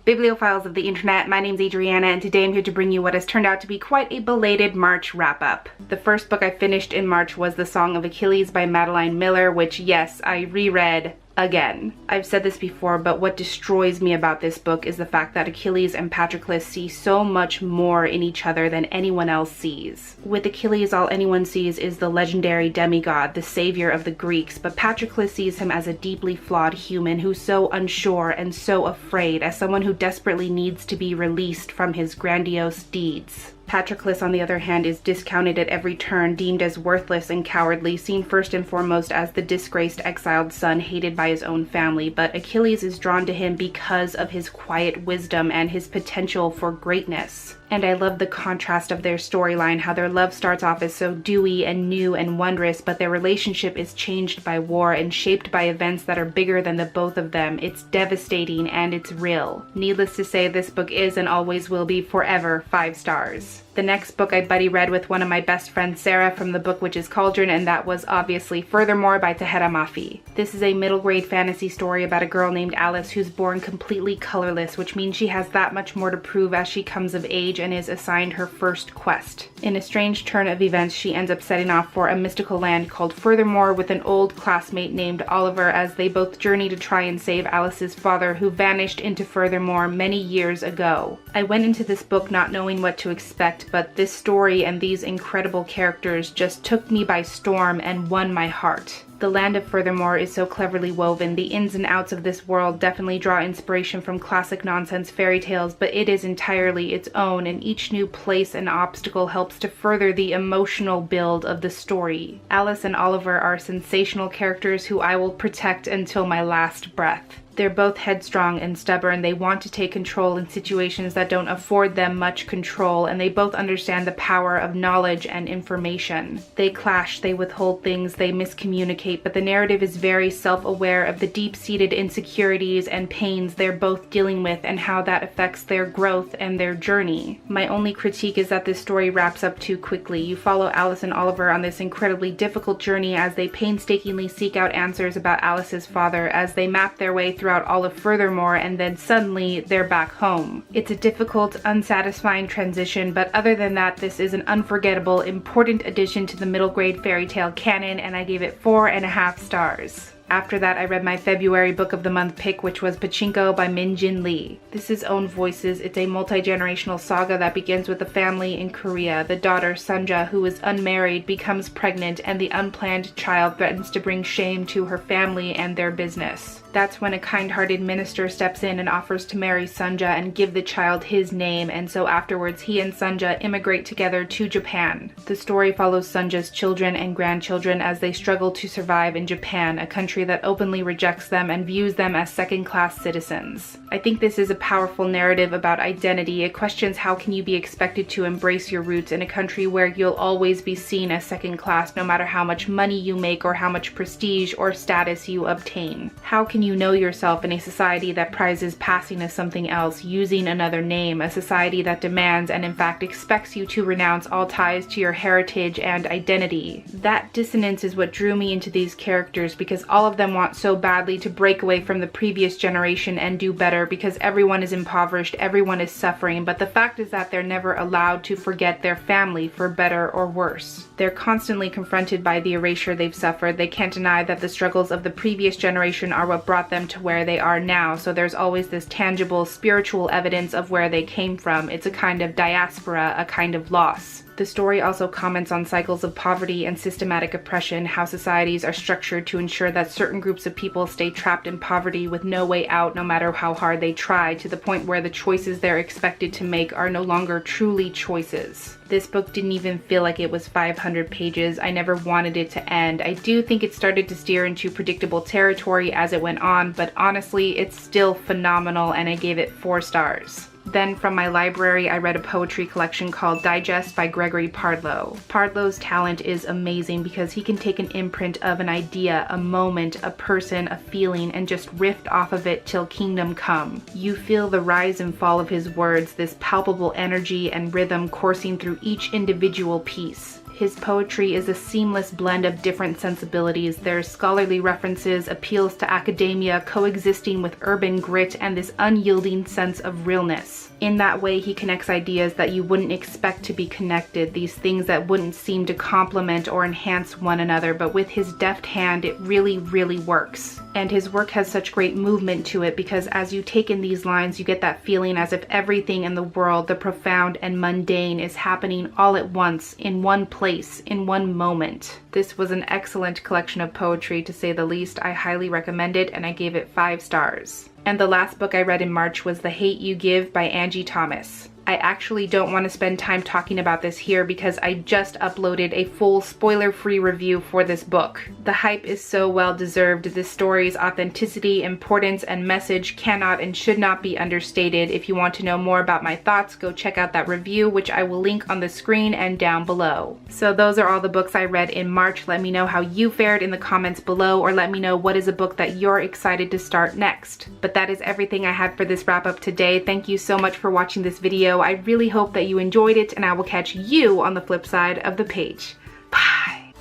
Bibliophiles of the internet, my name's Adriana, and today I'm here to bring you what has turned out to be quite a belated March wrap-up. The first book I finished in March was The Song of Achilles by Madeline Miller, which, yes, I reread again. I've said this before, but what destroys me about this book is the fact that Achilles and Patroclus see so much more in each other than anyone else sees. With Achilles, all anyone sees is the legendary demigod, the savior of the Greeks, but Patroclus sees him as a deeply flawed human who's so unsure and so afraid, as someone who desperately needs to be released from his grandiose deeds. Patroclus, on the other hand, is discounted at every turn, deemed as worthless and cowardly, seen first and foremost as the disgraced exiled son hated by his own family, but Achilles is drawn to him because of his quiet wisdom and his potential for greatness. And I love the contrast of their storyline, how their love starts off as so dewy and new and wondrous, but their relationship is changed by war and shaped by events that are bigger than the both of them. It's devastating and it's real. Needless to say, this book is and always will be forever 5 stars. The next book I buddy read with one of my best friends, Sarah, from the Book Witch's Cauldron, and that was obviously Furthermore by Tahereh Mafi. This is a middle grade fantasy story about a girl named Alice who's born completely colorless, which means she has that much more to prove as she comes of age and is assigned her first quest. In a strange turn of events, she ends up setting off for a mystical land called Furthermore with an old classmate named Oliver, as they both journey to try and save Alice's father, who vanished into Furthermore many years ago. I went into this book not knowing what to expect, but this story and these incredible characters just took me by storm and won my heart. The land of Furthermore is so cleverly woven. The ins and outs of this world definitely draw inspiration from classic nonsense fairy tales, but it is entirely its own, and each new place and obstacle helps to further the emotional build of the story. Alice and Oliver are sensational characters who I will protect until my last breath. They're both headstrong and stubborn. They want to take control in situations that don't afford them much control, and they both understand the power of knowledge and information. They clash, they withhold things, they miscommunicate, but the narrative is very self-aware of the deep-seated insecurities and pains they're both dealing with and how that affects their growth and their journey. My only critique is that this story wraps up too quickly. You follow Alice and Oliver on this incredibly difficult journey as they painstakingly seek out answers about Alice's father, as they map their way throughout all of Furthermore, and then suddenly they're back home. It's a difficult, unsatisfying transition, but other than that, this is an unforgettable, important addition to the middle grade fairy tale canon, and I gave it 4.5 stars. After that, I read my February book of the month pick, which was Pachinko by Min Jin Lee. This is Own Voices. It's a multi-generational saga that begins with a family in Korea. The daughter, Sunja, who is unmarried, becomes pregnant, and the unplanned child threatens to bring shame to her family and their business. That's when a kind-hearted minister steps in and offers to marry Sunja and give the child his name, and so afterwards he and Sunja immigrate together to Japan. The story follows Sunja's children and grandchildren as they struggle to survive in Japan, a country that openly rejects them and views them as second-class citizens. I think this is a powerful narrative about identity. It questions how can you be expected to embrace your roots in a country where you'll always be seen as second-class no matter how much money you make or how much prestige or status you obtain. How can you know yourself in a society that prizes passing as something else, using another name, a society that demands and in fact expects you to renounce all ties to your heritage and identity? That dissonance is what drew me into these characters, because all of them want so badly to break away from the previous generation and do better, because everyone is impoverished, everyone is suffering, but the fact is that they're never allowed to forget their family, for better or worse. They're constantly confronted by the erasure they've suffered. They can't deny that the struggles of the previous generation are what brought them to where they are now, so there's always this tangible spiritual evidence of where they came from. It's a kind of diaspora, a kind of loss. The story also comments on cycles of poverty and systematic oppression, how societies are structured to ensure that certain groups of people stay trapped in poverty with no way out no matter how hard they try, to the point where the choices they're expected to make are no longer truly choices. This book didn't even feel like it was 500 pages. I never wanted it to end. I do think it started to steer into predictable territory as it went on, but honestly, it's still phenomenal, and I gave it 4 stars. Then from my library, I read a poetry collection called Digest by Gregory Pardlow. Pardlow's talent is amazing because he can take an imprint of an idea, a moment, a person, a feeling, and just riff off of it till kingdom come. You feel the rise and fall of his words, this palpable energy and rhythm coursing through each individual piece. His poetry is a seamless blend of different sensibilities. There's scholarly references, appeals to academia, coexisting with urban grit, and this unyielding sense of realness. In that way, he connects ideas that you wouldn't expect to be connected, these things that wouldn't seem to complement or enhance one another, but with his deft hand, it really, really works. And his work has such great movement to it because as you take in these lines, you get that feeling as if everything in the world, the profound and mundane, is happening all at once, in one place, in one moment. This was an excellent collection of poetry, to say the least. I highly recommend it, and I gave it 5 stars. And the last book I read in March was The Hate U Give by Angie Thomas. I actually don't want to spend time talking about this here because I just uploaded a full spoiler-free review for this book. The hype is so well deserved. This story's authenticity, importance, and message cannot and should not be understated. If you want to know more about my thoughts, go check out that review, which I will link on the screen and down below. So those are all the books I read in March. Let me know how you fared in the comments below, or let me know what is a book that you're excited to start next. But that is everything I had for this wrap-up today. Thank you so much for watching this video. I really hope that you enjoyed it, and I will catch you on the flip side of the page. Bye!